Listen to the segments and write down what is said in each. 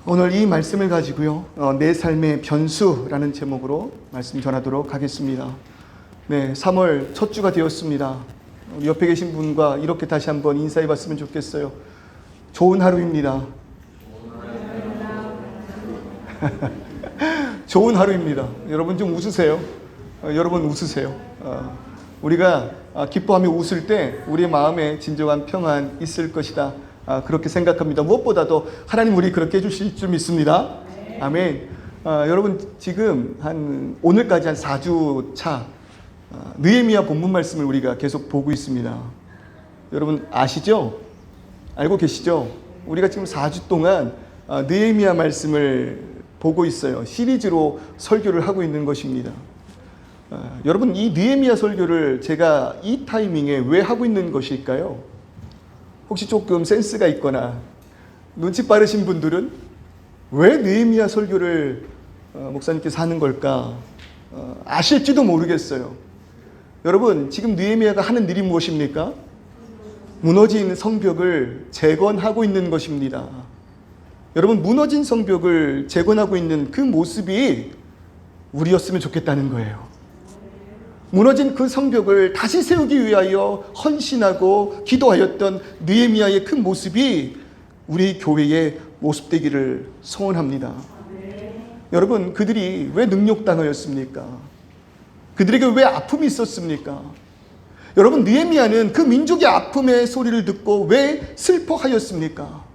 오늘 이 말씀을 가지고요, 내 삶의 변수라는 제목으로 말씀 전하도록 하겠습니다. 네, 3월 첫 주가 되었습니다. 우리 옆에 계신 분과 이렇게 다시 한번 인사해 봤으면 좋겠어요. 좋은 하루입니다. 좋은 하루입니다. 여러분 좀 웃으세요. 여러분 웃으세요. 우리가 기뻐하며 웃을 때 우리의 마음에 진정한 평안 있을 것이다. 그렇게 생각합니다. 무엇보다도 하나님 우리 그렇게 해주실 줄 믿습니다. 아멘. 여러분 지금 오늘까지 한 4주 차 느헤미야 본문 말씀을 우리가 계속 보고 있습니다. 여러분 아시죠? 알고 계시죠? 우리가 지금 4주 동안 느헤미야 말씀을 보고 있어요. 시리즈로 설교를 하고 있는 것입니다. 여러분 이 느헤미야 설교를 제가 이 타이밍에 왜 하고 있는 것일까요? 혹시 조금 센스가 있거나 눈치 빠르신 분들은 왜 느헤미야 설교를 목사님께서 하는 걸까 아실지도 모르겠어요. 여러분 지금 느헤미야가 하는 일이 무엇입니까? 무너진 성벽을 재건하고 있는 것입니다. 여러분 무너진 성벽을 재건하고 있는 그 모습이 우리였으면 좋겠다는 거예요. 무너진 그 성벽을 다시 세우기 위하여 헌신하고 기도하였던 느헤미야의 그 모습이 우리 교회의 모습 되기를 소원합니다. 여러분 그들이 왜 능욕당하였습니까? 그들에게 왜 아픔이 있었습니까? 여러분 느헤미야는 그 민족의 아픔의 소리를 듣고 왜 슬퍼하였습니까?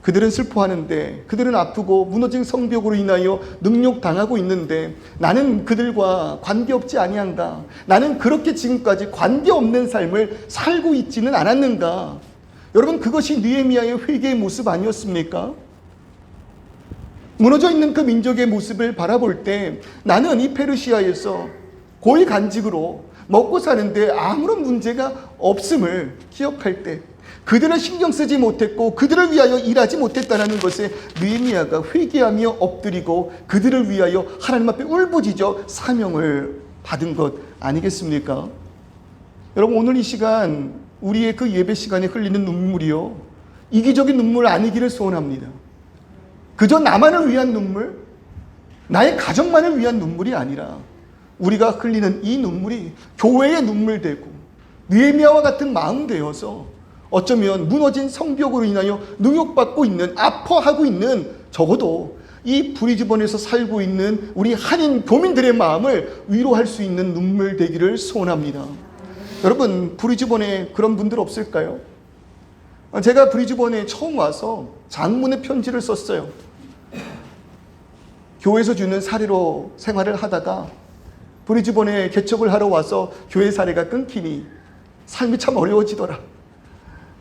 그들은 슬퍼하는데, 그들은 아프고 무너진 성벽으로 인하여 능욕당하고 있는데 나는 그들과 관계없지 아니한가? 나는 그렇게 지금까지 관계없는 삶을 살고 있지는 않았는가? 여러분 그것이 느헤미야의 회개의 모습 아니었습니까? 무너져 있는 그 민족의 모습을 바라볼 때 나는 이 페르시아에서 고위 간직으로 먹고 사는데 아무런 문제가 없음을 기억할 때, 그들은 신경 쓰지 못했고 그들을 위하여 일하지 못했다는 것에 느헤미야가 회개하며 엎드리고 그들을 위하여 하나님 앞에 울부짖어 사명을 받은 것 아니겠습니까? 여러분 오늘 이 시간 우리의 그 예배 시간에 흘리는 눈물이요, 이기적인 눈물 아니기를 소원합니다. 그저 나만을 위한 눈물, 나의 가정만을 위한 눈물이 아니라 우리가 흘리는 이 눈물이 교회의 눈물 되고 느헤미야와 같은 마음 되어서 어쩌면 무너진 성벽으로 인하여 능욕받고 있는, 아파하고 있는, 적어도 이 브리즈번에서 살고 있는 우리 한인 교민들의 마음을 위로할 수 있는 눈물 되기를 소원합니다. 여러분 브리즈번에 그런 분들 없을까요? 제가 브리즈번에 처음 와서 장문의 편지를 썼어요. 교회에서 주는 사례로 생활을 하다가 브리즈번에 개척을 하러 와서 교회 사례가 끊기니 삶이 참 어려워지더라.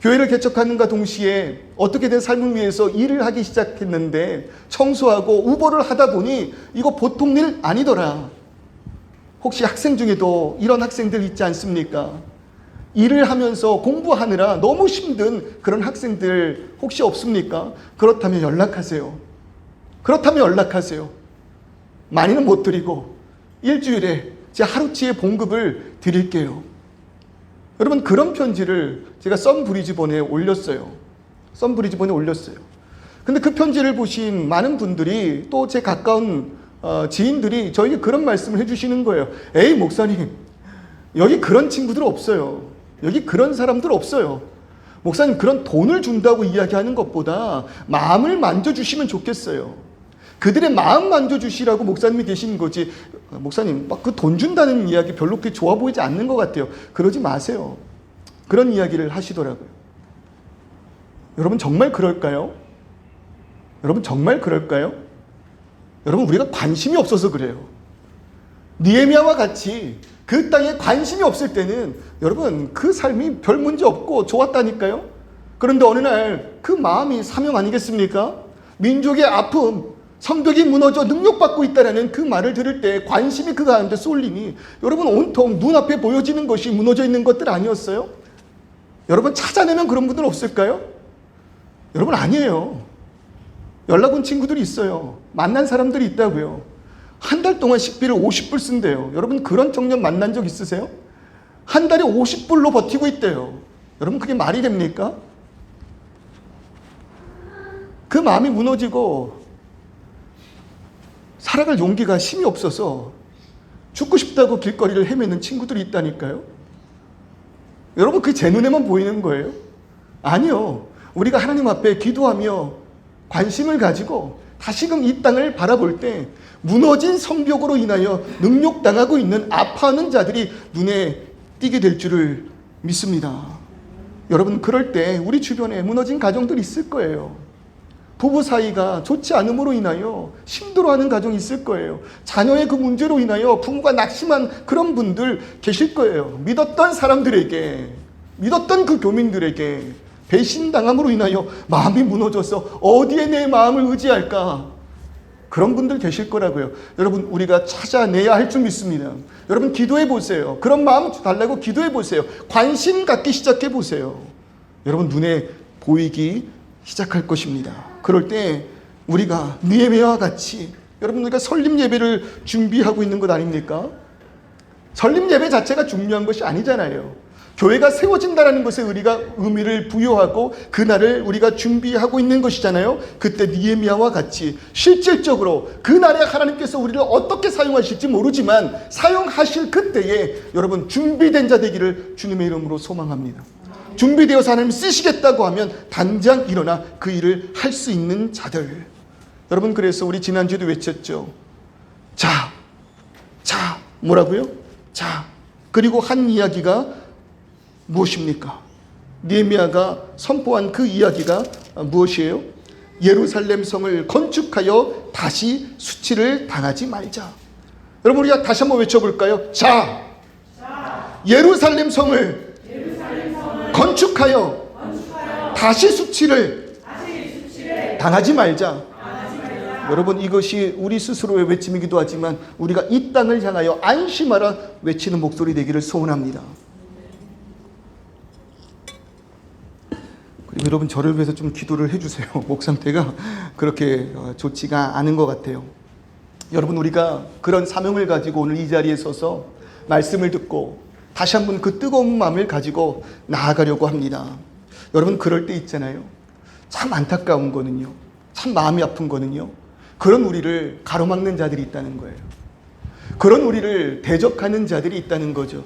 교회를 개척하는가 동시에 어떻게든 삶을 위해서 일을 하기 시작했는데 청소하고 우버를 하다 보니 이거 보통 일 아니더라. 혹시 학생 중에도 이런 학생들 있지 않습니까? 일을 하면서 공부하느라 너무 힘든 그런 학생들 혹시 없습니까? 그렇다면 연락하세요. 그렇다면 연락하세요. 많이는 못 드리고 일주일에 제 하루치의 봉급을 드릴게요. 여러분 그런 편지를 제가 썬브리즈번에 올렸어요. 썬브리즈번에 올렸어요. 근데 그 편지를 보신 많은 분들이, 또 제 가까운 지인들이 저에게 그런 말씀을 해주시는 거예요. 에이 목사님, 여기 그런 친구들 없어요. 여기 그런 사람들 없어요. 목사님 그런 돈을 준다고 이야기하는 것보다 마음을 만져주시면 좋겠어요. 그들의 마음 만져주시라고 목사님이 계신 거지, 목사님 막 그 돈 준다는 이야기 별로 그렇게 좋아 보이지 않는 것 같아요. 그러지 마세요. 그런 이야기를 하시더라고요. 여러분 정말 그럴까요? 여러분 정말 그럴까요? 여러분 우리가 관심이 없어서 그래요. 느헤미야와 같이 그 땅에 관심이 없을 때는 여러분 그 삶이 별 문제 없고 좋았다니까요. 그런데 어느 날 그 마음이 사명 아니겠습니까? 민족의 아픔, 성벽이 무너져 능욕받고 있다는 그 말을 들을 때 관심이 그 가운데 쏠리니 여러분 온통 눈앞에 보여지는 것이 무너져 있는 것들 아니었어요? 여러분 찾아내면 그런 분들 없을까요? 여러분 아니에요. 연락 온 친구들이 있어요. 만난 사람들이 있다고요. 한 달 동안 식비를 50불 쓴대요. 여러분 그런 청년 만난 적 있으세요? 한 달에 50불로 버티고 있대요. 여러분 그게 말이 됩니까? 그 마음이 무너지고 살아갈 용기가 힘이 없어서 죽고 싶다고 길거리를 헤매는 친구들이 있다니까요. 여러분, 그게 제 눈에만 보이는 거예요? 아니요. 우리가 하나님 앞에 기도하며 관심을 가지고 다시금 이 땅을 바라볼 때 무너진 성벽으로 인하여 능욕당하고 있는 아파하는 자들이 눈에 띄게 될 줄을 믿습니다. 여러분, 그럴 때 우리 주변에 무너진 가정들이 있을 거예요. 부부 사이가 좋지 않음으로 인하여 힘들어하는 가정이 있을 거예요. 자녀의 그 문제로 인하여 부모가 낙심한 그런 분들 계실 거예요. 믿었던 사람들에게, 믿었던 그 교민들에게 배신당함으로 인하여 마음이 무너져서 어디에 내 마음을 의지할까? 그런 분들 계실 거라고요. 여러분, 우리가 찾아내야 할 줄 믿습니다. 여러분, 기도해 보세요. 그런 마음 달라고 기도해 보세요. 관심 갖기 시작해 보세요. 여러분, 눈에 보이기 시작할 것입니다. 그럴 때 우리가 느헤미야와 같이, 여러분, 우리가 설립 예배를 준비하고 있는 것 아닙니까? 설립 예배 자체가 중요한 것이 아니잖아요. 교회가 세워진다는 것에 우리가 의미를 부여하고 그날을 우리가 준비하고 있는 것이잖아요. 그때 느헤미야와 같이 실질적으로 그날에 하나님께서 우리를 어떻게 사용하실지 모르지만 사용하실 그때에 여러분 준비된 자 되기를 주님의 이름으로 소망합니다. 준비되어서 하나님 쓰시겠다고 하면 당장 일어나 그 일을 할 수 있는 자들. 여러분, 그래서 우리 지난주에도 외쳤죠. 자, 뭐라고요? 자, 그리고 한 이야기가 무엇입니까? 느헤미야가 선포한 그 이야기가 무엇이에요? 예루살렘 성을 건축하여 다시 수치를 당하지 말자. 여러분, 우리가 다시 한번 외쳐볼까요? 자, 예루살렘 성을 건축하여 다시 수치를 당하지 말자. 여러분, 이것이 우리 스스로의 외침이기도 하지만 우리가 이 땅을 향하여 안심하라 외치는 목소리 되기를 소원합니다. 그리고 여러분, 저를 위해서 좀 기도를 해주세요. 목 상태가 그렇게 좋지가 않은 것 같아요. 여러분, 우리가 그런 사명을 가지고 오늘 이 자리에 서서 말씀을 듣고 다시 한번 그 뜨거운 마음을 가지고 나아가려고 합니다. 여러분, 그럴 때 있잖아요. 참 안타까운 거는요, 참 마음이 아픈 거는요, 그런 우리를 가로막는 자들이 있다는 거예요. 그런 우리를 대적하는 자들이 있다는 거죠.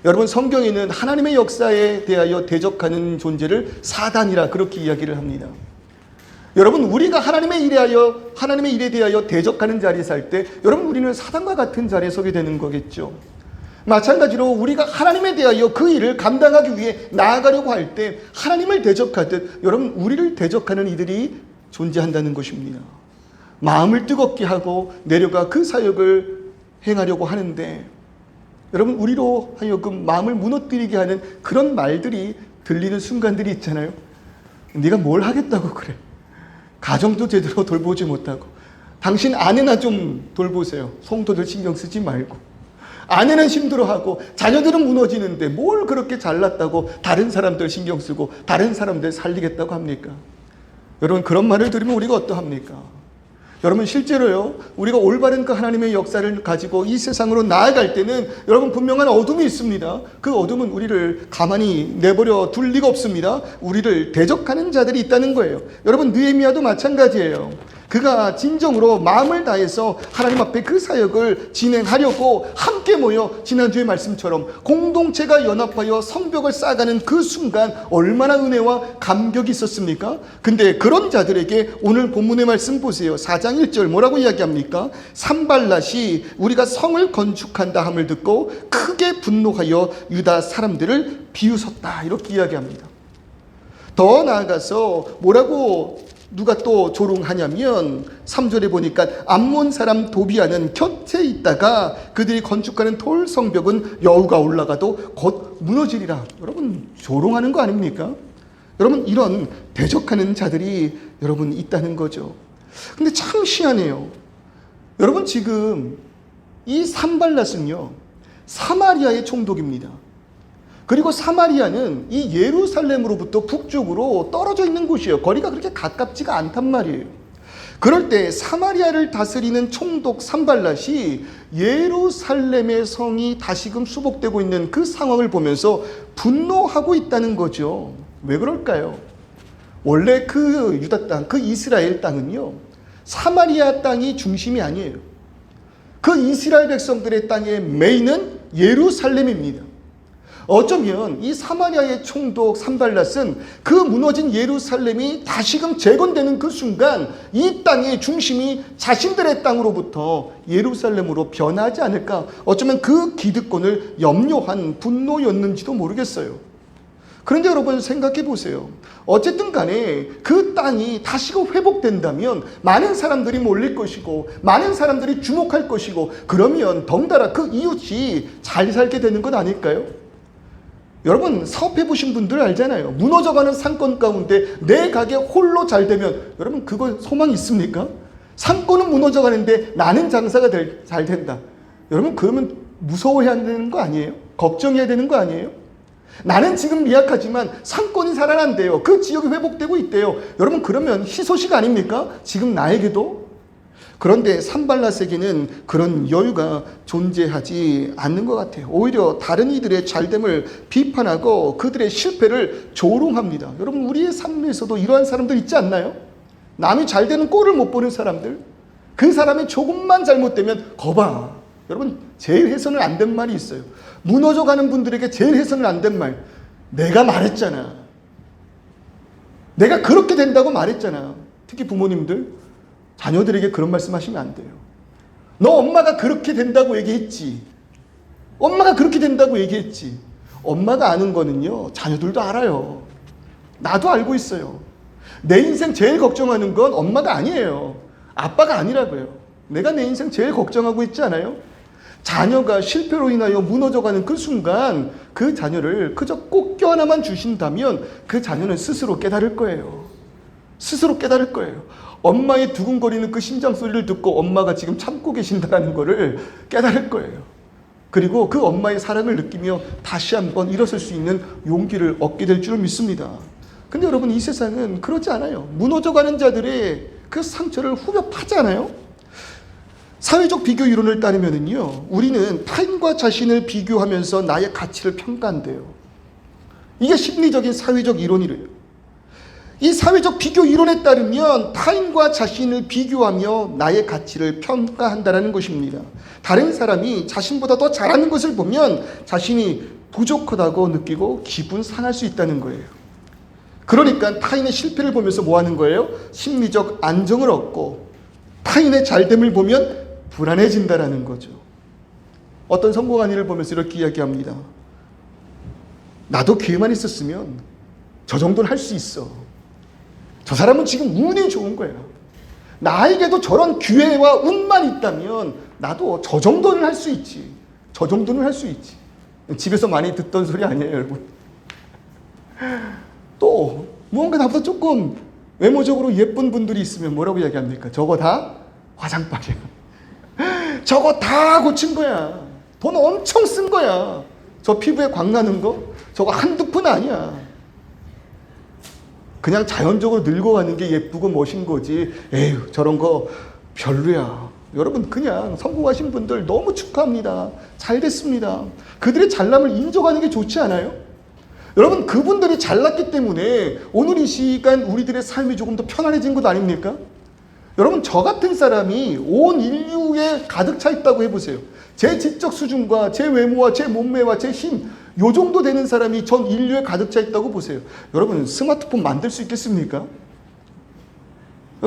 여러분, 성경에는 하나님의 역사에 대하여 대적하는 존재를 사단이라 그렇게 이야기를 합니다. 여러분, 우리가 하나님의 일에 대하여 대적하는 자리에 살 때 여러분, 우리는 사단과 같은 자리에 서게 되는 거겠죠. 마찬가지로 우리가 하나님에 대하여 그 일을 감당하기 위해 나아가려고 할 때 하나님을 대적하듯 여러분, 우리를 대적하는 이들이 존재한다는 것입니다. 마음을 뜨겁게 하고 내려가 그 사역을 행하려고 하는데 여러분, 우리로 하여금 마음을 무너뜨리게 하는 그런 말들이 들리는 순간들이 있잖아요. 네가 뭘 하겠다고 그래. 가정도 제대로 돌보지 못하고. 당신 아내나 좀 돌보세요. 성도들 신경 쓰지 말고. 아내는 힘들어하고 자녀들은 무너지는데 뭘 그렇게 잘났다고 다른 사람들 신경 쓰고 다른 사람들 살리겠다고 합니까? 여러분, 그런 말을 들으면 우리가 어떠합니까? 여러분, 실제로요, 우리가 올바른 그 하나님의 역사를 가지고 이 세상으로 나아갈 때는 여러분, 분명한 어둠이 있습니다. 그 어둠은 우리를 가만히 내버려 둘 리가 없습니다. 우리를 대적하는 자들이 있다는 거예요. 여러분, 느헤미야도 마찬가지예요. 그가 진정으로 마음을 다해서 하나님 앞에 그 사역을 진행하려고 함께 모여 지난주의 말씀처럼 공동체가 연합하여 성벽을 쌓아가는 그 순간 얼마나 은혜와 감격이 있었습니까? 근데 그런 자들에게 오늘 본문의 말씀 보세요. 4장 1절 뭐라고 이야기합니까? 산발랏이 우리가 성을 건축한다 함을 듣고 크게 분노하여 유다 사람들을 비웃었다, 이렇게 이야기합니다. 더 나아가서 뭐라고 누가 또 조롱하냐면 3절에 보니까 암몬 사람 도비아는 곁에 있다가 그들이 건축하는 돌 성벽은 여우가 올라가도 곧 무너지리라. 여러분, 조롱하는 거 아닙니까? 여러분, 이런 대적하는 자들이 여러분 있다는 거죠. 근데 참 희한해요. 여러분, 지금 이 산발랏은요, 사마리아의 총독입니다. 그리고 사마리아는 이 예루살렘으로부터 북쪽으로 떨어져 있는 곳이에요. 거리가 그렇게 가깝지가 않단 말이에요. 그럴 때 사마리아를 다스리는 총독 산발랏이 예루살렘의 성이 다시금 수복되고 있는 그 상황을 보면서 분노하고 있다는 거죠. 왜 그럴까요? 원래 그 유다 땅, 그 이스라엘 땅은요, 사마리아 땅이 중심이 아니에요. 그 이스라엘 백성들의 땅의 메인은 예루살렘입니다. 어쩌면 이 사마리아의 총독 산발랏은 그 무너진 예루살렘이 다시금 재건되는 그 순간 이 땅의 중심이 자신들의 땅으로부터 예루살렘으로 변하지 않을까, 어쩌면 그 기득권을 염려한 분노였는지도 모르겠어요. 그런데 여러분 생각해 보세요. 어쨌든 간에 그 땅이 다시금 회복된다면 많은 사람들이 몰릴 것이고 많은 사람들이 주목할 것이고, 그러면 덩달아 그 이웃이 잘 살게 되는 것 아닐까요? 여러분 사업해 보신 분들 알잖아요. 무너져가는 상권 가운데 내 가게 홀로 잘 되면 여러분 그거 소망 있습니까? 상권은 무너져가는데 나는 장사가 잘 된다. 여러분 그러면 무서워해야 되는 거 아니에요? 걱정해야 되는 거 아니에요? 나는 지금 미약하지만 상권이 살아난대요. 그 지역이 회복되고 있대요. 여러분 그러면 희소식 아닙니까? 지금 나에게도? 그런데 산발랏에게는 그런 여유가 존재하지 않는 것 같아요. 오히려 다른 이들의 잘됨을 비판하고 그들의 실패를 조롱합니다. 여러분 우리의 삶에서도 이러한 사람들 있지 않나요? 남이 잘 되는 꼴을 못 보는 사람들, 그 사람이 조금만 잘못되면 거봐. 여러분 제일 해서는 안 된 말이 있어요. 무너져가는 분들에게 제일 해서는 안 된 말, 내가 말했잖아. 내가 그렇게 된다고 말했잖아. 특히 부모님들, 자녀들에게 그런 말씀하시면 안 돼요. 너 엄마가 그렇게 된다고 얘기했지. 엄마가 그렇게 된다고 얘기했지. 엄마가 아는 거는요, 자녀들도 알아요. 나도 알고 있어요. 내 인생 제일 걱정하는 건 엄마가 아니에요. 아빠가 아니라고요. 내가 내 인생 제일 걱정하고 있지 않아요? 자녀가 실패로 인하여 무너져가는 그 순간 그 자녀를 그저 꽃게 하나만 주신다면 그 자녀는 스스로 깨달을 거예요. 스스로 깨달을 거예요. 엄마의 두근거리는 그 심장 소리를 듣고 엄마가 지금 참고 계신다는 것을 깨달을 거예요. 그리고 그 엄마의 사랑을 느끼며 다시 한번 일어설 수 있는 용기를 얻게 될 줄 믿습니다. 근데 여러분 이 세상은 그렇지 않아요. 무너져가는 자들의 그 상처를 후벼 파지 않아요? 사회적 비교 이론을 따르면요, 우리는 타인과 자신을 비교하면서 나의 가치를 평가한대요. 이게 심리적인 사회적 이론이래요. 이 사회적 비교 이론에 따르면 타인과 자신을 비교하며 나의 가치를 평가한다는 것입니다. 다른 사람이 자신보다 더 잘하는 것을 보면 자신이 부족하다고 느끼고 기분 상할 수 있다는 거예요. 그러니까 타인의 실패를 보면서 뭐 하는 거예요? 심리적 안정을 얻고 타인의 잘됨을 보면 불안해진다는 거죠. 어떤 성공한 일을 보면서 이렇게 이야기합니다. 나도 기회만 있었으면 저 정도는 할 수 있어. 저 사람은 지금 운이 좋은 거예요. 나에게도 저런 기회와 운만 있다면 나도 저 정도는 할 수 있지. 저 정도는 할 수 있지. 집에서 많이 듣던 소리 아니에요, 여러분. 또 무언가 나보다 조금 외모적으로 예쁜 분들이 있으면 뭐라고 이야기합니까? 저거 다 화장빨이야. 저거 다 고친 거야. 돈 엄청 쓴 거야. 저 피부에 광 나는 거 저거 한두 푼 아니야. 그냥 자연적으로 늙어가는 게 예쁘고 멋진 거지. 에휴 저런 거 별로야. 여러분 그냥 성공하신 분들 너무 축하합니다. 잘 됐습니다. 그들의 잘남을 인정하는 게 좋지 않아요? 여러분 그분들이 잘났기 때문에 오늘 이 시간 우리들의 삶이 조금 더 편안해진 것 아닙니까? 여러분 저 같은 사람이 온 인류에 가득 차 있다고 해보세요. 제 지적 수준과 제 외모와 제 몸매와 제 힘, 요 정도 되는 사람이 전 인류에 가득 차 있다고 보세요. 여러분 스마트폰 만들 수 있겠습니까?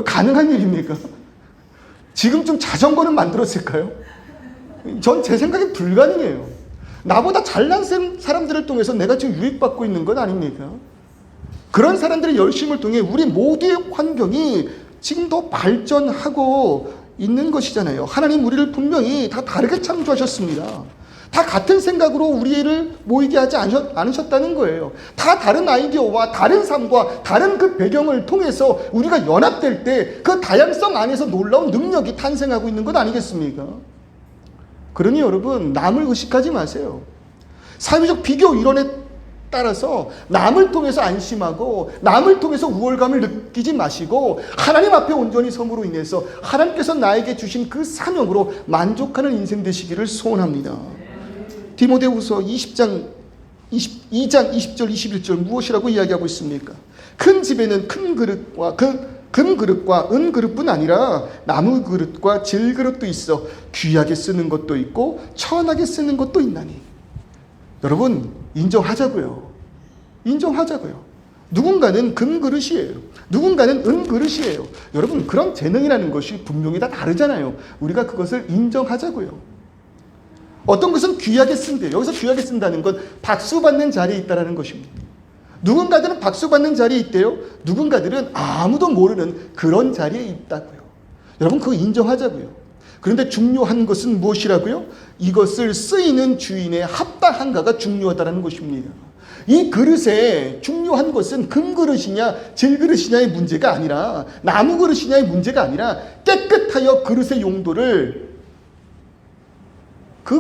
가능한 일입니까? 지금쯤 자전거는 만들었을까요? 전 제 생각엔 불가능해요. 나보다 잘난 사람들을 통해서 내가 지금 유익받고 있는 건 아닙니까? 그런 사람들의 열심을 통해 우리 모두의 환경이 지금 더 발전하고 있는 것이잖아요. 하나님 우리를 분명히 다 다르게 창조하셨습니다. 다 같은 생각으로 우리를 모이게 하지 않으셨다는 거예요. 다 다른 아이디어와 다른 삶과 다른 그 배경을 통해서 우리가 연합될 때 그 다양성 안에서 놀라운 능력이 탄생하고 있는 것 아니겠습니까? 그러니 여러분 남을 의식하지 마세요. 사회적 비교 이론에 따라서 남을 통해서 안심하고 남을 통해서 우월감을 느끼지 마시고 하나님 앞에 온전히 섬으로 인해서 하나님께서 나에게 주신 그 사명으로 만족하는 인생 되시기를 소원합니다. 디모데후서 22장 20절 21절 무엇이라고 이야기하고 있습니까? 큰 집에는 큰 그릇과 금 그릇과 은 그릇뿐 아니라 나무 그릇과 질 그릇도 있어 귀하게 쓰는 것도 있고 천하게 쓰는 것도 있나니. 여러분, 인정하자고요. 인정하자고요. 누군가는 금 그릇이에요. 누군가는 은 그릇이에요. 여러분, 그런 재능이라는 것이 분명히 다 다르잖아요. 우리가 그것을 인정하자고요. 어떤 것은 귀하게 쓴대요. 여기서 귀하게 쓴다는 건 박수 받는 자리에 있다는 것입니다. 누군가들은 박수 받는 자리에 있대요. 누군가들은 아무도 모르는 그런 자리에 있다고요. 여러분, 그거 인정하자고요. 그런데 중요한 것은 무엇이라고요? 이것을 쓰이는 주인의 합당한가가 중요하다는 것입니다. 이 그릇에 중요한 것은 금 그릇이냐 질 그릇이냐의 문제가 아니라, 나무 그릇이냐의 문제가 아니라, 깨끗하여 그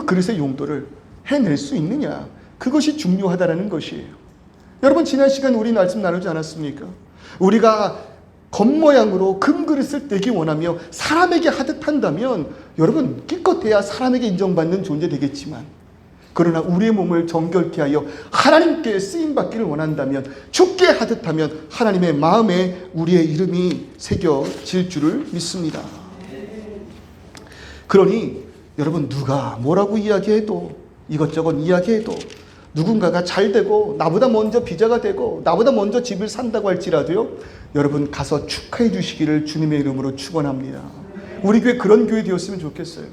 그릇의 용도를 해낼 수 있느냐, 그것이 중요하다는 것이에요. 여러분, 지난 시간 우리 말씀 나누지 않았습니까? 우리가 겉모양으로 금 그릇을 떼기 원하며 사람에게 하듯 한다면, 여러분, 기껏해야 사람에게 인정받는 존재 되겠지만, 그러나 우리의 몸을 정결케 하여 하나님께 쓰임받기를 원한다면, 죽게 하듯 하면 하나님의 마음에 우리의 이름이 새겨질 줄을 믿습니다. 그러니 여러분, 누가 뭐라고 이야기해도, 이것저것 이야기해도, 누군가가 잘 되고 나보다 먼저 비자가 되고 나보다 먼저 집을 산다고 할지라도요, 여러분 가서 축하해 주시기를 주님의 이름으로 축원합니다. 우리 교회 그런 교회 되었으면 좋겠어요.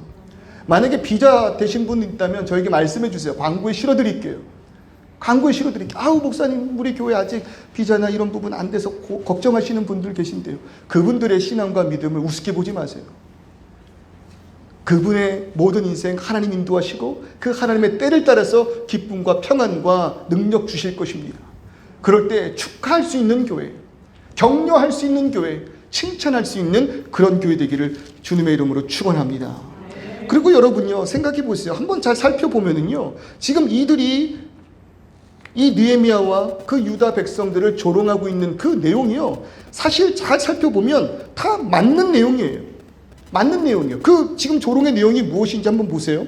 만약에 비자 되신 분 있다면 저에게 말씀해 주세요. 광고에 실어드릴게요. 광고에 실어드릴게요. 아우, 목사님, 우리 교회 아직 비자나 이런 부분 안 돼서 걱정하시는 분들 계신데요. 그분들의 신앙과 믿음을 우습게 보지 마세요. 그분의 모든 인생 하나님 인도하시고 그 하나님의 때를 따라서 기쁨과 평안과 능력 주실 것입니다. 그럴 때 축하할 수 있는 교회, 격려할 수 있는 교회, 칭찬할 수 있는 그런 교회 되기를 주님의 이름으로 축원합니다. 그리고 여러분요, 생각해 보세요. 한번 잘 살펴보면은요, 지금 이들이 이 느헤미야와 그 유다 백성들을 조롱하고 있는 그 내용이요, 사실 잘 살펴보면 다 맞는 내용이에요. 맞는 내용이에요. 그 지금 조롱의 내용이 무엇인지 한번 보세요.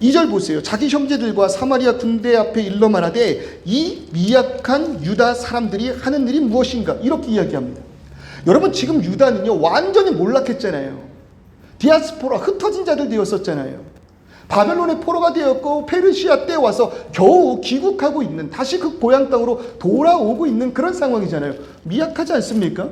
2절 보세요. 자기 형제들과 사마리아 군대 앞에 일러 말하되 이 미약한 유다 사람들이 하는 일이 무엇인가, 이렇게 이야기합니다. 여러분, 지금 유다는요 완전히 몰락했잖아요. 디아스포라, 흩어진 자들 되었었잖아요. 바벨론의 포로가 되었고 페르시아 때 와서 겨우 귀국하고 있는, 다시 그 고향 땅으로 돌아오고 있는 그런 상황이잖아요. 미약하지 않습니까?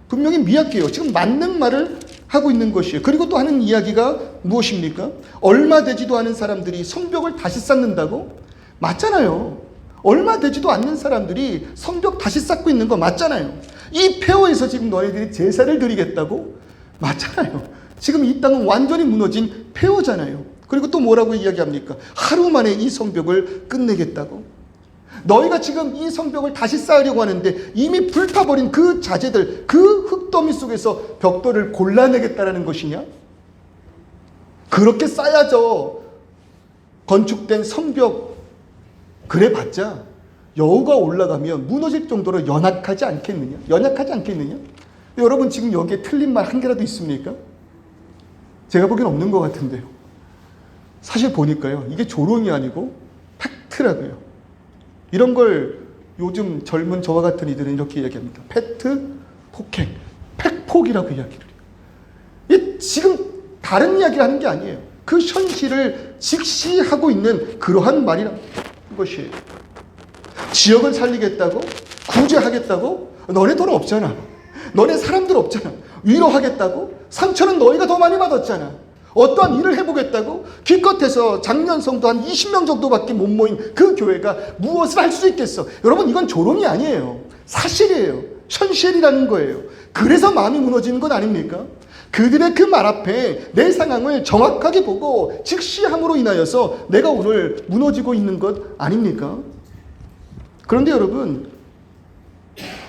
분명히 미약해요. 지금 맞는 말을 하고 있는 것이에요. 그리고 또 하는 이야기가 무엇입니까? 얼마 되지도 않은 사람들이 성벽을 다시 쌓는다고? 맞잖아요. 얼마 되지도 않는 사람들이 성벽 다시 쌓고 있는 거 맞잖아요. 이 폐허에서 지금 너희들이 제사를 드리겠다고? 맞잖아요. 지금 이 땅은 완전히 무너진 폐허잖아요. 그리고 또 뭐라고 이야기합니까? 하루 만에 이 성벽을 끝내겠다고? 너희가 지금 이 성벽을 다시 쌓으려고 하는데 이미 불타버린 그 자재들, 그 흙더미 속에서 벽돌을 골라내겠다라는 것이냐? 그렇게 쌓아져 건축된 성벽, 그래봤자 여우가 올라가면 무너질 정도로 연약하지 않겠느냐? 연약하지 않겠느냐? 여러분, 지금 여기에 틀린 말 한 개라도 있습니까? 제가 보기엔 없는 것 같은데요. 사실 보니까요, 이게 조롱이 아니고 팩트라고요. 이런 걸 요즘 젊은 저와 같은 이들은 이렇게 이야기합니다. 팩트, 폭행, 팩폭이라고 이야기를 해요. 이 지금 다른 이야기를 하는 게 아니에요. 그 현실을 직시하고 있는 그러한 말이라는 것이에요. 지역을 살리겠다고? 구제하겠다고? 너네 돈 없잖아. 너네 사람들 없잖아. 위로하겠다고? 상처는 너희가 더 많이 받았잖아. 어떠한 일을 해보겠다고? 기껏해서 작년성도 한 20명 정도밖에 못 모인 그 교회가 무엇을 할 수 있겠어? 여러분, 이건 조롱이 아니에요. 사실이에요. 현실이라는 거예요. 그래서 마음이 무너지는 것 아닙니까? 그들의 그 말 앞에 내 상황을 정확하게 보고 직시함으로 인하여서 내가 오늘 무너지고 있는 것 아닙니까? 그런데 여러분,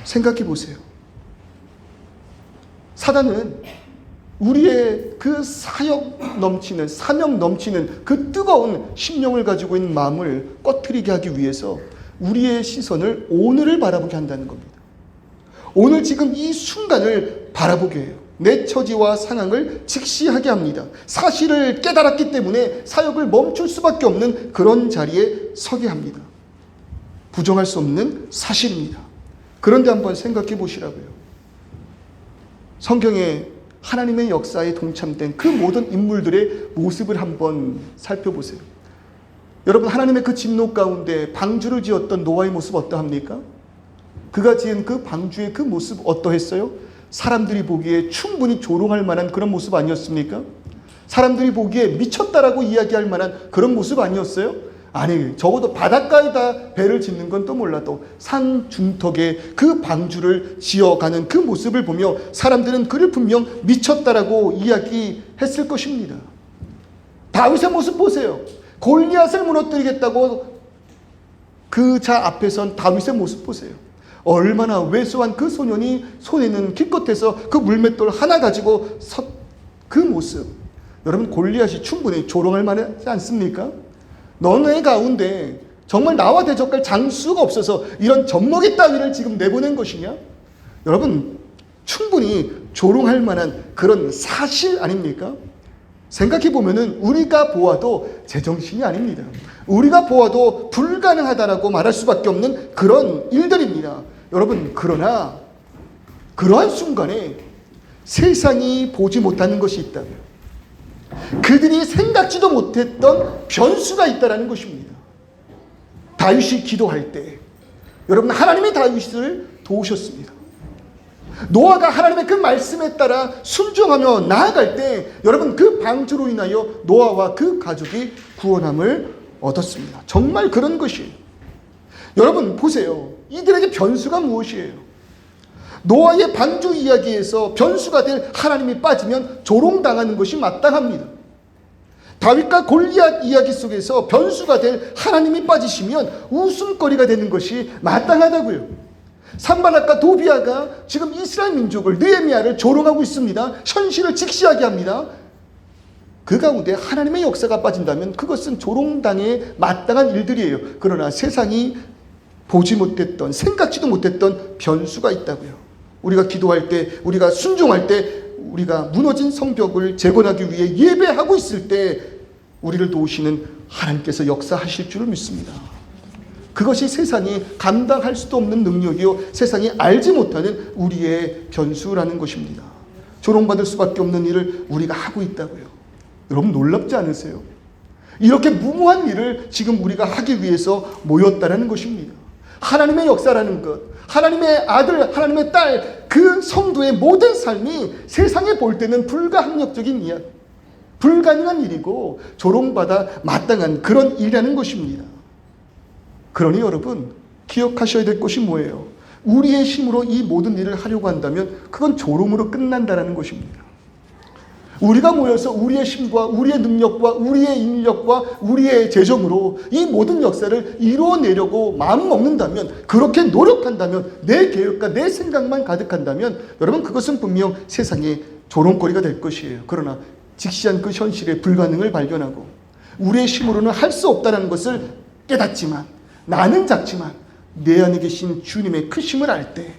생각해 보세요. 사단은 우리의 그 사명 넘치는 그 뜨거운 심령을 가지고 있는 마음을 꺼트리게 하기 위해서 우리의 시선을 오늘을 바라보게 한다는 겁니다. 오늘 지금 이 순간을 바라보게 해요. 내 처지와 상황을 직시하게 합니다. 사실을 깨달았기 때문에 사역을 멈출 수밖에 없는 그런 자리에 서게 합니다. 부정할 수 없는 사실입니다. 그런데 한번 생각해 보시라고요. 성경에 하나님의 역사에 동참된 그 모든 인물들의 모습을 한번 살펴보세요. 여러분, 하나님의 그 진노 가운데 방주를 지었던 노아의 모습 어떠합니까? 그가 지은 그 방주의 그 모습 어떠했어요? 사람들이 보기에 충분히 조롱할 만한 그런 모습 아니었습니까? 사람들이 보기에 미쳤다라고 이야기할 만한 그런 모습 아니었어요? 아니, 적어도 바닷가에다 배를 짓는 건 또 몰라도 산 중턱에 그 방주를 지어가는 그 모습을 보며 사람들은 그를 분명 미쳤다라고 이야기했을 것입니다. 다윗의 모습 보세요. 골리앗을 무너뜨리겠다고 그 자 앞에 선 다윗의 모습 보세요. 얼마나 왜소한 그 소년이 손에는 기껏해서 그 물맷돌 하나 가지고 그 모습. 여러분, 골리앗이 충분히 조롱할 만하지 않습니까? 너네 가운데 정말 나와 대적할 장수가 없어서 이런 젖먹이 따위를 지금 내보낸 것이냐? 여러분, 충분히 조롱할 만한 그런 사실 아닙니까? 생각해 보면은 우리가 보아도 제정신이 아닙니다. 우리가 보아도 불가능하다라고 말할 수밖에 없는 그런 일들입니다. 여러분, 그러나 그러한 순간에 세상이 보지 못하는 것이 있다고요. 그들이 생각지도 못했던 변수가 있다는 것입니다. 다윗이 기도할 때 여러분, 하나님이 다윗을 도우셨습니다. 노아가 하나님의 그 말씀에 따라 순종하며 나아갈 때 여러분, 그 방주로 인하여 노아와 그 가족이 구원함을 얻었습니다. 정말 그런 것이에요. 여러분 보세요. 이들에게 변수가 무엇이에요? 노아의 방주 이야기에서 변수가 될 하나님이 빠지면 조롱당하는 것이 마땅합니다. 다윗과 골리앗 이야기 속에서 변수가 될 하나님이 빠지시면 웃음거리가 되는 것이 마땅하다고요. 산발락과 도비아가 지금 이스라엘 민족을, 느헤미야를 조롱하고 있습니다. 현실을 직시하게 합니다. 그 가운데 하나님의 역사가 빠진다면 그것은 조롱당에 마땅한 일들이에요. 그러나 세상이 보지 못했던, 생각지도 못했던 변수가 있다고요. 우리가 기도할 때, 우리가 순종할 때, 우리가 무너진 성벽을 재건하기 위해 예배하고 있을 때 우리를 도우시는 하나님께서 역사하실 줄을 믿습니다. 그것이 세상이 감당할 수도 없는 능력이요, 세상이 알지 못하는 우리의 변수라는 것입니다. 조롱받을 수밖에 없는 일을 우리가 하고 있다고요. 여러분, 놀랍지 않으세요? 이렇게 무모한 일을 지금 우리가 하기 위해서 모였다는 것입니다. 하나님의 역사라는 것, 하나님의 아들, 하나님의 딸, 그 성도의 모든 삶이 세상에 볼 때는 불가항력적인 이야기, 불가능한 일이고 조롱받아 마땅한 그런 일이라는 것입니다. 그러니 여러분, 기억하셔야 될 것이 뭐예요? 우리의 힘으로 이 모든 일을 하려고 한다면 그건 조롱으로 끝난다는 것입니다. 우리가 모여서 우리의 힘과 우리의 능력과 우리의 인력과 우리의 재정으로 이 모든 역사를 이루어내려고 마음 먹는다면, 그렇게 노력한다면, 내 계획과 내 생각만 가득한다면 여러분, 그것은 분명 세상의 조롱거리가 될 것이에요. 그러나 직시한 그 현실의 불가능을 발견하고 우리의 힘으로는 할 수 없다는 것을 깨닫지만, 나는 작지만 내 안에 계신 주님의 크심을 알 때,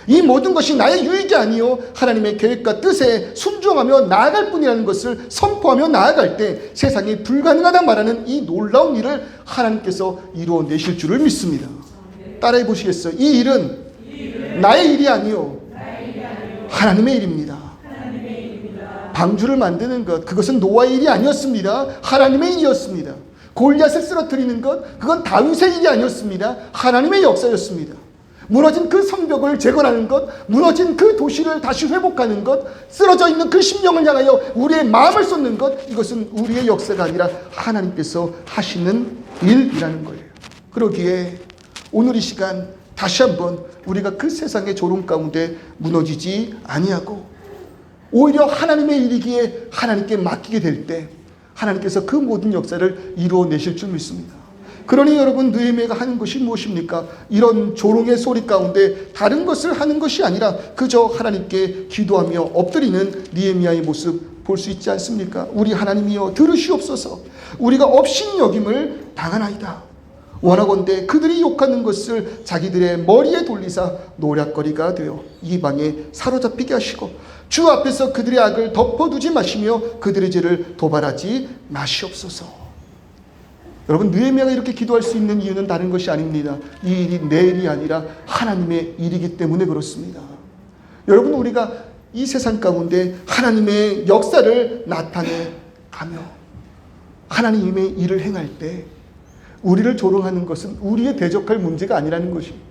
이 모든 것이 나의 유익이 아니요 하나님의 계획과 뜻에 순종하며 나아갈 뿐이라는 것을 선포하며 나아갈 때 세상이 불가능하다 말하는 이 놀라운 일을 하나님께서 이루어내실 줄을 믿습니다. 따라해 보시겠어요? 이 일은 나의 일이 아니요 하나님의 일입니다. 방주를 만드는 것, 그것은 노아의 일이 아니었습니다. 하나님의 일이었습니다. 골리앗을 쓰러뜨리는 것, 그건 다윗의 일이 아니었습니다. 하나님의 역사였습니다. 무너진 그 성벽을 재건하는 것, 무너진 그 도시를 다시 회복하는 것, 쓰러져 있는 그 심령을 향하여 우리의 마음을 쏟는 것, 이것은 우리의 역사가 아니라 하나님께서 하시는 일이라는 거예요. 그러기에 오늘 이 시간 다시 한번 우리가 그 세상의 조롱 가운데 무너지지 아니하고 오히려 하나님의 일이기에 하나님께 맡기게 될 때 하나님께서 그 모든 역사를 이루어내실 줄 믿습니다. 그러니 여러분, 느헤미야가 하는 것이 무엇입니까? 이런 조롱의 소리 가운데 다른 것을 하는 것이 아니라 그저 하나님께 기도하며 엎드리는 느헤미야의 모습 볼 수 있지 않습니까? 우리 하나님이여 들으시옵소서. 우리가 업신 여김을 당하나이다. 원하건대 그들이 욕하는 것을 자기들의 머리에 돌리사 노략거리가 되어 이방에 사로잡히게 하시고 주 앞에서 그들의 악을 덮어두지 마시며 그들의 죄를 도발하지 마시옵소서. 여러분, 느헤미야가 이렇게 기도할 수 있는 이유는 다른 것이 아닙니다. 이 일이 내 일이 아니라 하나님의 일이기 때문에 그렇습니다. 여러분, 우리가 이 세상 가운데 하나님의 역사를 나타내 가며 하나님의 일을 행할 때 우리를 조롱하는 것은 우리의 대적할 문제가 아니라는 것입니다.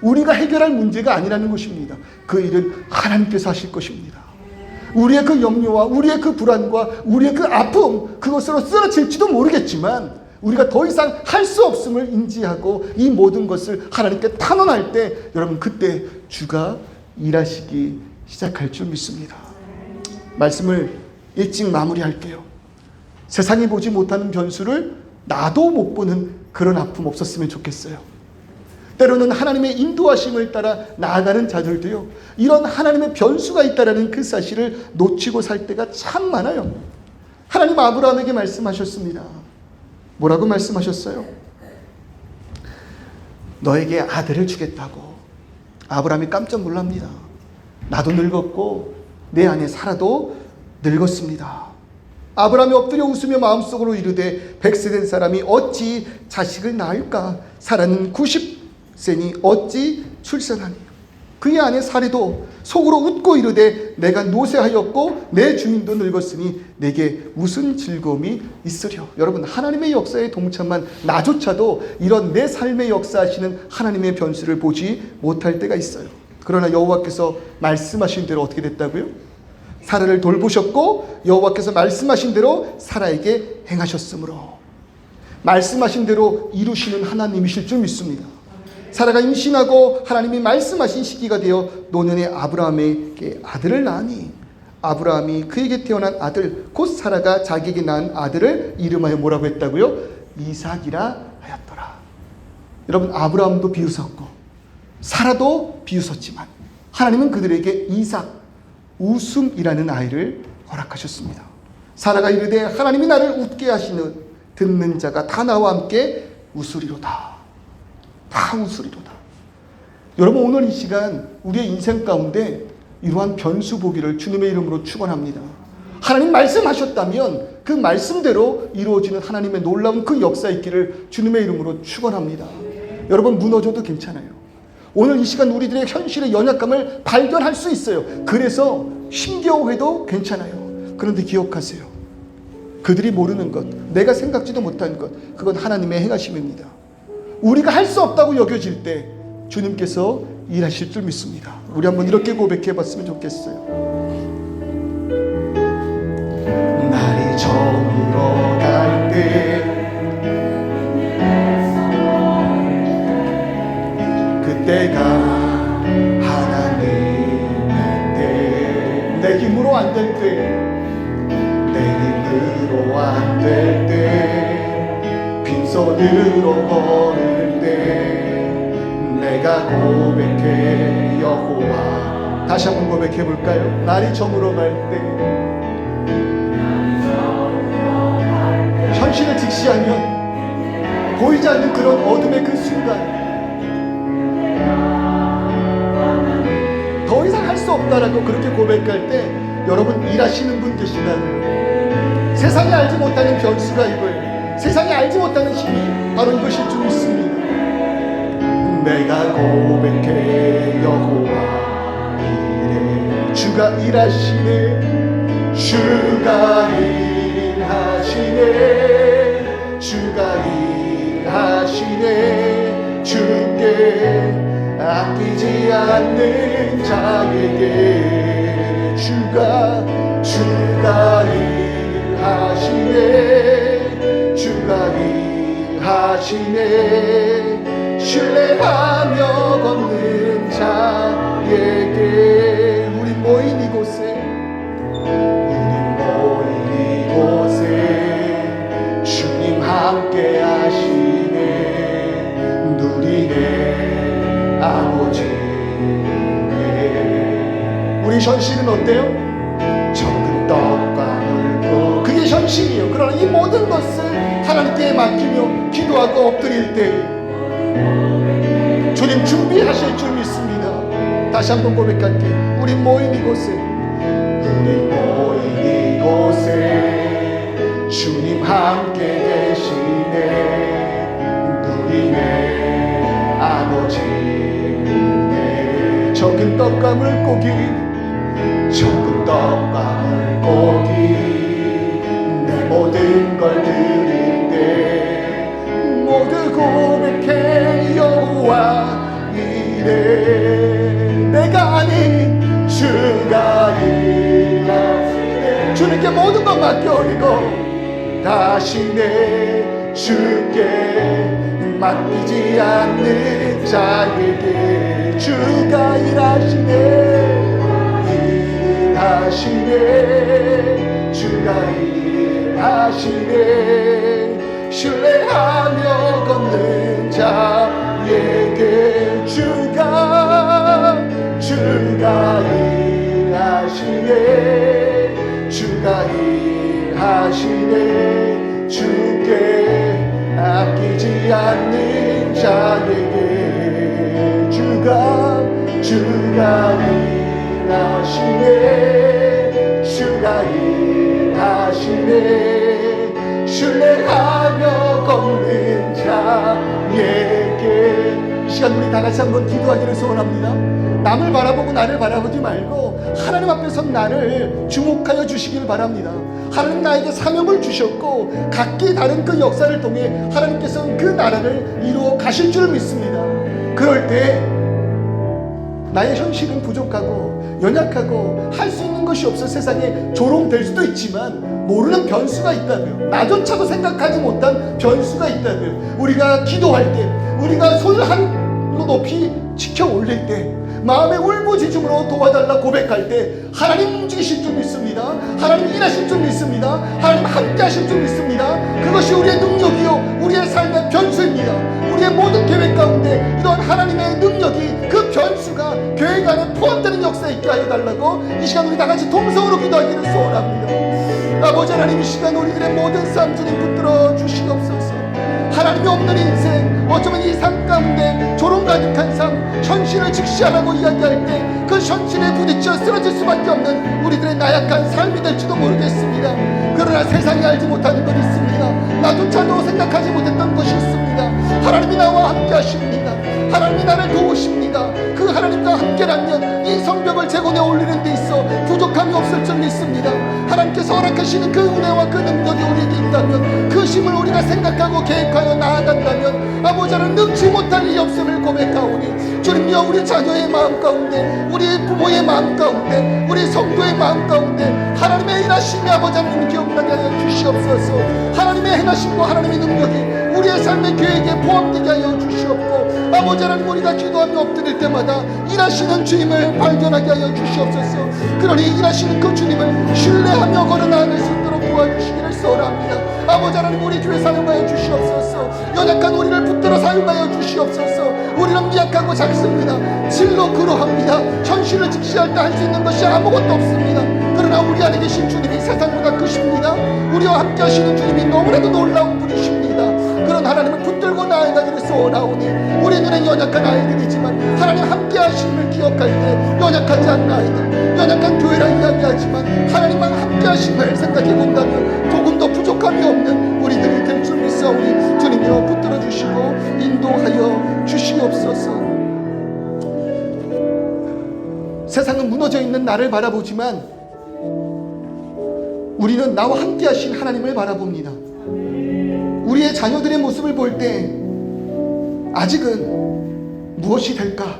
우리가 해결할 문제가 아니라는 것입니다. 그 일은 하나님께서 하실 것입니다. 우리의 그 염려와 우리의 그 불안과 우리의 그 아픔, 그것으로 쓰러질지도 모르겠지만 우리가 더 이상 할 수 없음을 인지하고 이 모든 것을 하나님께 탄원할 때, 여러분, 그때 주가 일하시기 시작할 줄 믿습니다. 말씀을 일찍 마무리할게요. 세상이 보지 못하는 변수를 나도 못 보는 그런 아픔 없었으면 좋겠어요. 때로는 하나님의 인도하심을 따라 나아가는 자들도요, 이런 하나님의 변수가 있다는 그 사실을 놓치고 살 때가 참 많아요. 하나님 아브라함에게 말씀하셨습니다. 뭐라고 말씀하셨어요? 너에게 아들을 주겠다고. 아브라함이 깜짝 놀랍니다. 나도 늙었고 내 아내 사라도 늙었습니다. 아브라함이 엎드려 웃으며 마음속으로 이르되 100세 된 사람이 어찌 자식을 낳을까? 사라는 90세니 어찌 출산하니? 그의 아내 사례도 속으로 웃고 이르되 내가 노쇠하였고 내 주인도 늙었으니 내게 무슨 즐거움이 있으려. 여러분, 하나님의 역사에 동참한 나조차도 이런 내 삶의 역사하시는 하나님의 변수를 보지 못할 때가 있어요. 그러나 여호와께서 말씀하신 대로 어떻게 됐다고요? 사라를 돌보셨고 여호와께서 말씀하신 대로 사라에게 행하셨으므로 말씀하신 대로 이루시는 하나님이실 줄 믿습니다. 사라가 임신하고 하나님이 말씀하신 시기가 되어 노년의 아브라함에게 아들을 낳으니 아브라함이 그에게 태어난 아들 곧 사라가 자기에게 낳은 아들을 이름하여 뭐라고 했다고요? 이삭이라 하였더라. 여러분, 아브라함도 비웃었고 사라도 비웃었지만 하나님은 그들에게 이삭, 웃음이라는 아이를 허락하셨습니다. 사라가 이르되 하나님이 나를 웃게 하시는 듣는 자가 다 나와 함께 웃으리로다. 다 웃으리로다. 여러분, 오늘 이 시간 우리의 인생 가운데 이러한 변수 보기를 주님의 이름으로 축원합니다. 하나님 말씀하셨다면 그 말씀대로 이루어지는 하나님의 놀라운 그 역사 있기를 주님의 이름으로 축원합니다. 여러분, 무너져도 괜찮아요. 오늘 이 시간 우리들의 현실의 연약감을 발견할 수 있어요. 그래서 힘겨워해도 괜찮아요. 그런데 기억하세요. 그들이 모르는 것, 내가 생각지도 못한 것, 그건 하나님의 행하심입니다. 우리가 할 수 없다고 여겨질 때 주님께서 일하실 줄 믿습니다. 우리 한번 이렇게 고백해 봤으면 좋겠어요. 날이 저물어 갈 때 그때가 하나님의 때, 내 힘으로 안 될 때, 내 힘으로 안 될 때, 빈손으로 걸을 때 내가 고백해 여호와. 다시 한번 고백해 볼까요? 날이 저물어 갈 때, 현실을 직시하면 보이지 않는 그런 어둠의 그 순간, 더 이상 할 수 없다라고 그렇게 고백할 때 여러분, 일하시는 분 계시다고요. 세상이 알지 못하는 변수가 이거예요. 세상이 알지 못하는 힘이 바로 이것일 줄 믿습니다. 내가 고백해 여호와 이래. 주가 일하시네. 주가 일하시네. 주가 일하시네. 주께 아끼지 않는 자에게 주가 일하시네. 주가 일하시네. 신뢰하며 걷는 자에게. 우리 모인 이곳에 주님 함께 하시네. 누리네 아버지네. 우리 현실은 어때요? 적은 떡과 물고, 그게 현실이에요. 그러나 이 모든 것을 하나님께 맡기며 기도하고 엎드릴 때 주님 준비하실 줄 믿습니다. 다시 한번 고백할게요. 우리 모인 이곳에 주님 함께 계시네. 적은 떡과 물고기, 적은 떡과 물고기, 내 모든 걸 드릴 때 모두 고백해 여호와 이래. 내가 아닌 주가 일하시네. 주님께 모든 것 맡겨드리고 다시 내 주께 맡기지 않는 자에게 주가 일하시네. 일하시네. 주가 일하시네. 신뢰하며 걷는 자에게 주가 일하시네. 주가 일하시네. 주께 아끼지 않는 자에게 주가 일하시네. 주가 일하시네. 신뢰하며 걷는 자에게. 이 시간 우리 다 같이 한번 기도하기를 소원합니다. 남을 바라보고 나를 바라보지 말고 하나님 앞에 선 나를 주목하여 주시길 바랍니다. 하나님 나에게 사명을 주셨고 각기 다른 그 역사를 통해 하나님께서는 그 나라를 이루어 가실 줄 믿습니다. 그럴 때 나의 현실은 부족하고 연약하고 할 수 있는 것이 없어 세상에 조롱될 수도 있지만 모르는 변수가 있다고요. 나조차도 생각하지 못한 변수가 있다고요. 우리가 기도할 때, 우리가 손을 하늘로 높이 치켜 올릴 때, 마음의 울부짖음으로 도와달라 고백할 때 하나님 움직이실 줄 믿습니다. 하나님 일하실 줄 믿습니다. 하나님 함께 하실 줄 믿습니다. 그것이 우리의 능력이요 우리의 삶의 변수입니다. 우리의 모든 계획 가운데 이런 하나님의 능력이, 그 변수가 계획 안에 포함되는 역사에 있게 하여 달라고 이 시간 우리 다같이 동성으로 기도하기를 소원합니다. 아버지 하나님, 이 시간 우리들의 모든 삶 주님 붙들어 주시옵소서. 하나님이 없는 인생, 어쩌면 이 삶 가운데 조롱 가득한 삶, 현실을 직시하라고 이야기할 때 그 현실에 부딪혀 쓰러질 수밖에 없는 우리들의 나약한 삶이 될지도 모르겠습니다. 그러나 세상이 알지 못하는 것이 있습니다. 나조차도 생각하지 못했던 것이 있습니다. 하나님이 나와 함께 하십니다. 하나님이 나를 도우십니다. 그 하나님과 함께라면 이 성벽을 재건해 올리는 데 있어 부족함이 없을 줄 믿습니다. 하나님께서 허락하시는 그 은혜와 그 능력이 우리에게 있다면, 그 힘을 우리가 생각하고 계획하여 나아간다면 아버지 하나님 능치 못할 일이 없음을 고백하오니 주님여, 우리 자녀의 마음 가운데, 우리 부모의 마음 가운데, 우리 성도의 마음 가운데 하나님의 일하심이 아버지 하나님 기억나게 하여 주시옵소서. 하나님의 행하심과 하나님의 능력이 우리의 삶의 계획에 포함되게 하여 주시옵고, 아버지 하나님 우리가 기도하며 엎드릴 때마다 일하시는 주님을 발견하게 하여 주시옵소서. 그러니 일하시는 그 주님을 신뢰하며 걸어나갈 수 있도록 도와주시기를 소원합니다. 아버지 하나님, 우리 교회 사용하여 주시옵소서. 연약한 우리를 붙들어 사용하여 주시옵소서. 우리는 미약하고 작습니다. 진로 그러합니다. 현실을 직시할 때 할 수 있는 것이 아무것도 없습니다. 그러나 우리 안에 계신 주님이 세상보다 크십니다. 우리와 함께 하시는 주님이 너무나도 놀라운 분이십니다. 그런 하나님을 붙들고 나아가기를 소원하오니 우리 눈엔 연약한 아이들이지만 하나님 함께 하심을 기억할 때 연약하지 않은 아이들, 연약한 교회라 이야기하지만 하나님만 함께 하심을 생각해 본다면 조금 더 부족함이 없는 우리들이 될 줄 믿사오니 주님이여 붙들어 주시고 인도하여 주시옵소서. 세상은 무너져 있는 나를 바라보지만 우리는 나와 함께 하신 하나님을 바라봅니다. 우리의 자녀들의 모습을 볼 때 아직은 무엇이 될까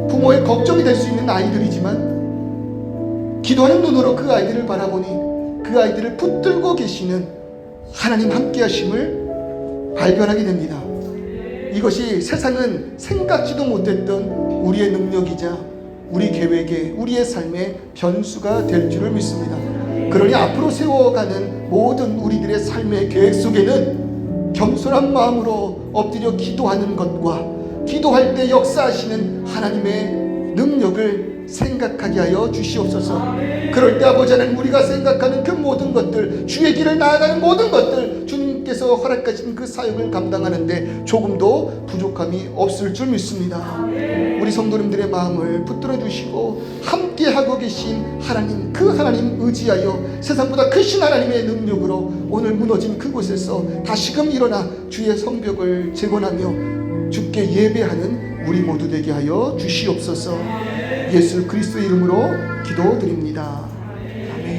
부모의 걱정이 될 수 있는 아이들이지만 기도하는 눈으로 그 아이들을 바라보니 그 아이들을 붙들고 계시는 하나님 함께 하심을 발견하게 됩니다. 이것이 세상은 생각지도 못했던 우리의 능력이자 우리 계획에, 우리의 삶의 변수가 될 줄을 믿습니다. 그러니 앞으로 세워가는 모든 우리들의 삶의 계획 속에는 겸손한 마음으로 엎드려 기도하는 것과 기도할 때 역사하시는 하나님의 능력을 생각하게 하여 주시옵소서. 그럴 때 아버지 하나님, 우리가 생각하는 그 모든 것들, 주의 길을 나아가는 모든 것들, 주님께서 허락하신 그 사역을 감당하는데 조금도 부족함이 없을 줄 믿습니다. 우리 성도님들의 마음을 붙들어 주시고 함께하고 계신 하나님, 그 하나님 의지하여 세상보다 크신 하나님의 능력으로 오늘 무너진 그곳에서 다시금 일어나 주의 성벽을 재건하며 주께 예배하는 우리 모두 되게 하여 주시옵소서. 예수 그리스도의 이름으로 기도드립니다. 아멘.